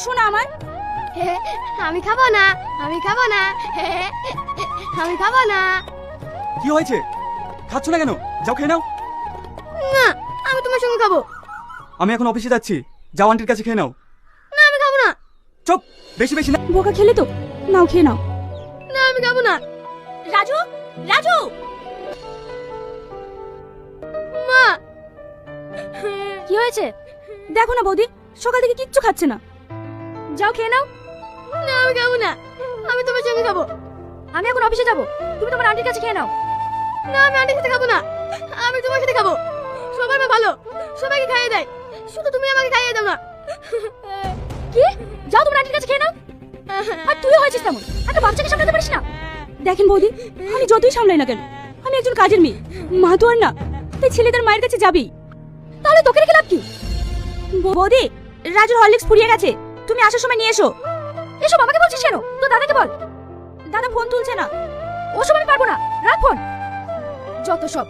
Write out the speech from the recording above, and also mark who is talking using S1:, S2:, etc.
S1: শোনা আমার।
S2: আমি খাবো না, আমি খাবো না, আমি খাবো না।
S3: কি হয়েছে? খাচ্ছ না কেন? যাও খেয়ে নাও।
S2: না, আমি তোমার সঙ্গে খাবো।
S3: আমি এখন অফিসে যাচ্ছি, যাও আন্টির কাছে খেয়ে নাও।
S2: না, আমি খাবো না।
S3: চুপ, বেশি বেশি না।
S1: বোকা খেলে তো, নাও খেয়ে নাও।
S2: না, আমি খাবো না।
S1: রাজু, রাজু।
S2: মা,
S1: কি হয়েছে? দেখো না বৌদি, সকাল থেকে কিচ্ছু খাচ্ছে না। যাও খেয়ে নাও।
S2: না, আমি খাবো না। আমি তোমার সঙ্গে খাবো।
S1: আমি এখন অফিসে যাব, তুমি তোমার আন্টির কাছে খেয়ে নাও।
S2: না, আমি আন্টির সাথে খাবো না। আমি তোমার সাথে খাবো। সবার মা ভালো, সবাইকে খাইয়ে দেয়, শুধু তুমি আমাকে খাইয়ে দাও না।
S1: কি? যাও তোমার আন্টির কাছে খেয়ে নাও। আর তুইও হয়েছিস তেমন, একটা বাচ্চাকে সামলাতে পারিস না। দেখেন বৌদি, আমি যতই সামলাই না কেন, আমি একজন কাজের মেয়ে, মা তো আর না, তাই ছেলেদের মায়ের কাছে যাবি। তাহলে তোকে রেখে লাভ কি? বৌদি, রাজুর হরলিক্স ফুরিয়ে গেছে, তুমি আসার সময় নিয়ে এসো। এসব আমাকে বলছিস কেন? তো দাদাকে বল। দাদা ফোন তুলছে না। ওসব আমি পারবো না, রাখ ফোন। যত সব।